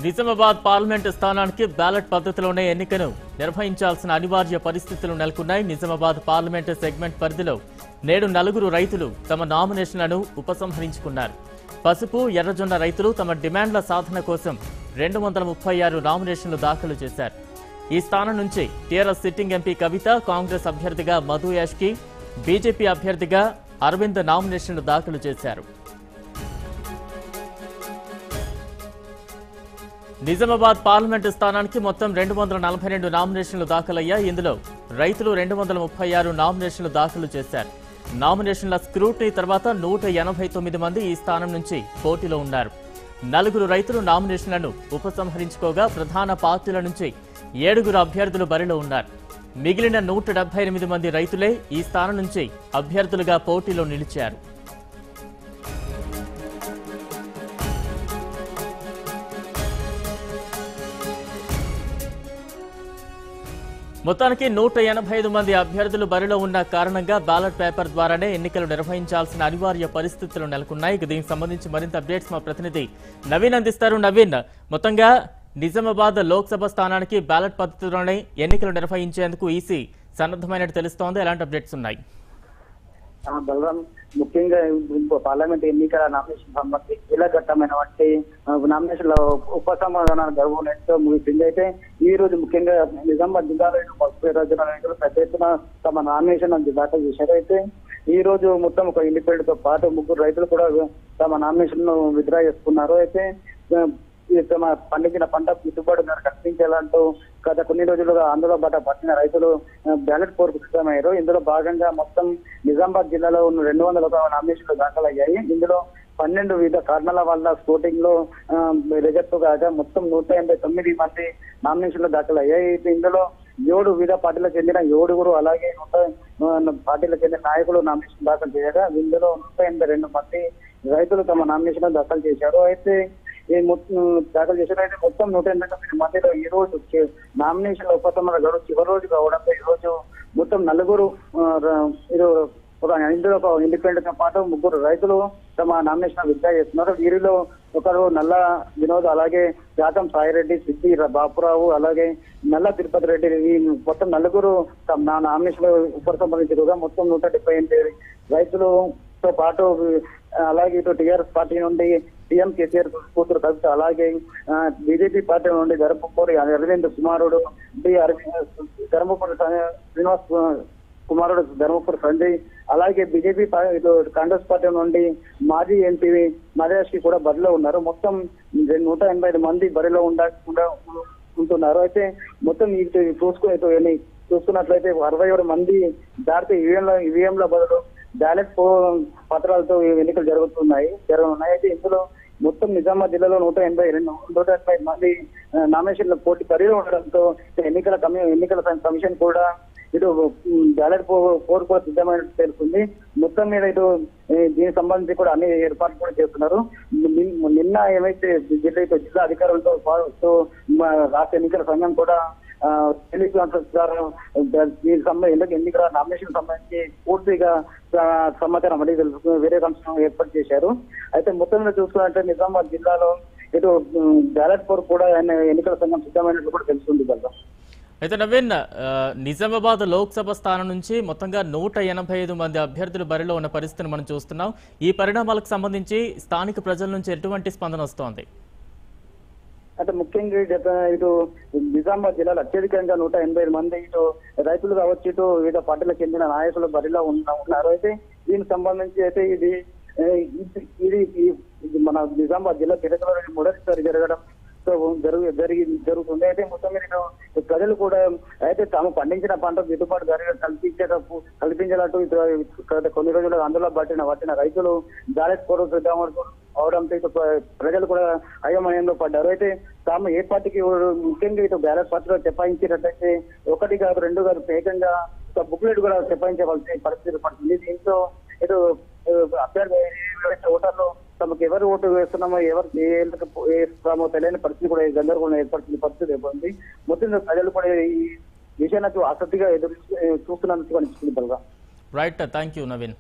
Nizamabad parliament స్థానానికి ballot పద్ధతిలోనే ఎన్నికను నిర్వహించాల్సిన అనివార్య పరిస్థితులు నెలకొన్నాయి. నిజామాబాద్ పార్లమెంటు సెగ్మెంట్ పరిధిలో నేడు 4 రైతులు తమ నామినేషన్లను ఉపసంహరించుకున్నారు. పసుపు, ఎర్రజొన్న రైతులు తమ డిమాండ్ల సాధన కోసం 236 నామినేషన్లు దాఖలు చేశారు. ఈ స్థానం నుంచి టీఆర్ఎస్ సిట్టింగ్ ఎంపీ కవిత, కాంగ్రెస్ అభ్యర్థిగా మధు యాష్కి, బీజేపీ అభ్యర్థిగా అరవింద్ నామినేషన్లు దాఖలు చేశారు. నిజామాబాద్ పార్లమెంటు స్థానానికి మొత్తం 242 నామినేషన్లు దాఖలయ్యాయి. ఇందులో రైతులు 236 నామినేషన్లు దాఖలు చేశారు. నామినేషన్ల స్క్రూటినీ తర్వాత 189 మంది ఈ స్థానం నుంచి పోటీలో ఉన్నారు. 4 రైతులు నామినేషన్లను ఉపసంహరించుకోగా ప్రధాన పార్టీల నుంచి 7 అభ్యర్థులు బరిలో ఉన్నారు. మిగిలిన 178 మంది రైతులే ఈ స్థానం నుంచి అభ్యర్థులుగా పోటీలో నిలిచారు. మొత్తానికి 185 మంది అభ్యర్థులు బరిలో ఉన్న కారణంగా బ్యాలెట్ పేపర్ ద్వారానే ఎన్నికలు నిర్వహించాల్సిన అనివార్య పరిస్థితులు నెలకొన్నాయి. దీనికి సంబంధించి మరింత అప్డేట్స్ మా ప్రతినిధి నవీన్ అందిస్తారు. నవీన్, మొత్తంగా నిజామాబాద్ లోక్సభ స్థానానికి బ్యాలెట్ పద్ధతిలోనే ఎన్నికలు నిర్వహించేందుకు ఈసీ సన్నద్ధమైనట్టు తెలుస్తోంది. ఎలాంటి అప్డేట్స్ ఉన్నాయి? బలరాం, ముఖ్యంగా పార్లమెంట్ ఎన్నికల నామినేషన్ సంబంధించి కీలకట్టమైనటువంటి నామినేషన్ల ఉపసంహరణ గడువు నేటితో ముగిసింది. అయితే ఈ రోజు ముఖ్యంగా నిజామాబాద్ జిల్లాలో పసుపు రైతులు పెద్ద ఎత్తున తమ నామినేషన్ దాఖలు చేశారు. అయితే ఈ రోజు మొత్తం ఒక ఇండిపెండెంట్ తో పాటు 3 రైతులు కూడా తమ నామినేషన్ ను విత్డ్రా చేసుకున్నారు. అయితే తమ పండించిన పంట గిట్టుబాటు ధర కల్పించాలంటూ గత కొన్ని రోజులుగా ఆందోళన బాట పట్టిన రైతులు బ్యాలెట్ పోరుకు సిద్ధమయ్యారు. ఇందులో భాగంగా మొత్తం నిజామాబాద్ జిల్లాలో ఉన్న 200 నామినేషన్లు దాఖలయ్యాయి. ఇందులో 12 వివిధ కారణాల వల్ల స్కోటింగ్ లో రిజెక్ట్ కాగా మొత్తం 189 మంది నామినేషన్లు దాఖలయ్యాయి. ఇందులో 7 వివిధ పార్టీలకు చెందిన 7 అలాగే 100 పార్టీలకు చెందిన నాయకులు నామినేషన్ దాఖలు చేయగా ఇందులో 182 మంది రైతులు తమ నామినేషన్ దాఖలు చేశారు. అయితే దాఖలు చేశారు. అయితే మొత్తం 189 మందిలో ఈ రోజు నామినేషన్ల ఉపసంహరణ గడువు చివరి రోజు కావడంతో ఈ రోజు మొత్తం 4 ఇందులో ఒక ఇండిపెండెంట్ తో పాటు 3 రైతులు తమ నామినేషన్ విత్డ్రా చేస్తున్నారు. వీరిలో ఒకరు నల్ల వినోద్, అలాగే జాతం సాయిరెడ్డి, సిద్ధి బాపురావు, అలాగే నల్ల తిరుపతి రెడ్డి. ఈ మొత్తం 4 తమ నామినేషన్ ఉపసంహరించగా మొత్తం 178 రైతులతో పాటు అలాగే ఇటు టీఆర్ఎస్ పార్టీ నుండి సీఎం కేసీఆర్ కూతురు కవిత, అలాగే బీజేపీ పార్టీ నుండి ధర్మపురి అరవింద్ కుమారుడు, ధర్మపురి శ్రీనివాస్ కుమారుడు ధర్మపురి సంజయ్, అలాగే బీజేపీ ఇటు కాంగ్రెస్ పార్టీ నుండి మాజీ ఎంపీ మధుయాష్కి కూడా బరిలో ఉన్నారు. మొత్తం 185 మంది బరిలో ఉంటున్నారు. అయితే మొత్తం చూసుకున్నట్లయితే 67 మంది భారత ఈవీఎంల బదులు బ్యాలెట్ పత్రాలతో ఎన్నికలు జరగనున్నాయి. అయితే ఇందులో మొత్తం నిజామాబాద్ జిల్లాలో 182 మంది నామినేషన్ల పోటీ బరిలో ఉండడంతో ఎన్నికల కమిషన్ కూడా ఇటు బ్యాలెట్ పోరు కూడా సిద్ధమైనట్టు తెలుస్తుంది. మొత్తం మీద ఇటు దీనికి సంబంధించి కూడా అన్ని ఏర్పాట్లు కూడా చేస్తున్నారు. నిన్న ఏమైతే జిల్లా అధికారులతో రాష్ట్ర ఎన్నికల సంఘం కూడా ఎన్నికల నామినేషన్ సంబంధించి పూర్తిగా సమాచారం అడిగి వేరే అంశం ఏర్పాటు చేశారు. అయితే మొత్తం మీద చూసుకున్నట్టే నిజామాబాద్ జిల్లాలో ఇటు బ్యాలెట్ పోరు కూడా ఎన్నికల సంఘం సిద్ధమైనట్లు కూడా తెలుస్తుంది కదా. అయితే నవీన్, నిజామాబాద్ లోక్సభ స్థానం నుంచి మొత్తంగా 185 మంది అభ్యర్థులు బరిలో ఉన్న పరిస్థితిని మనం చూస్తున్నాం. ఈ పరిణామాలకు సంబంధించి స్థానిక ప్రజల నుంచి ఎటువంటి స్పందన వస్తోంది? అంటే ముఖ్యంగా ఇటు నిజామాబాద్ జిల్లాలో అత్యధికంగా 185 మంది ఇటు రైతులు కావచ్చు, ఇటు వివిధ పార్టీలకు చెందిన నాయకులు బరిలో ఉన్నారు. అయితే దీనికి సంబంధించి అయితే ఇది మన నిజామాబాద్ జిల్లా చరిత్రలో మొదటిసారి జరుగుతుంది. అయితే మొత్తం మీద ప్రజలు కూడా అయితే తాము పండించిన పంట గిట్టుబాటు ధర కల్పించేటట్టు కొన్ని రోజులు ఆందోళన పట్టిన రైతులు బ్యాలెట్ పోరు అవడంతో ప్రజలు కూడా అయోమయంలో పడ్డారు. అయితే తాము ఏ పార్టీకి ముఖ్యంగా ఇటు బ్యాలెట్ పత్రికలో చెప్పించినట్లయితే 1 కాదు 2 కాదు ఏకంగా ఒక బుక్లెట్ కూడా చెప్పించవలసిన పరిస్థితి పడుతుంది. దీంతో ఇటు అభ్యర్థి ఓటర్లు తమకు ఎవరు ఓటు వేస్తున్నామో ఎవరు వేస్తామో తెలియని పరిస్థితి కూడా గందరగోళం ఏర్పడుతున్న పరిస్థితి ఏర్పడింది. మొత్తం ప్రజలు కూడా ఈ విషయాన్ని ఆసక్తిగా చూస్తున్నందుకు అనిపిస్తుంది. Right, thank you Naveen.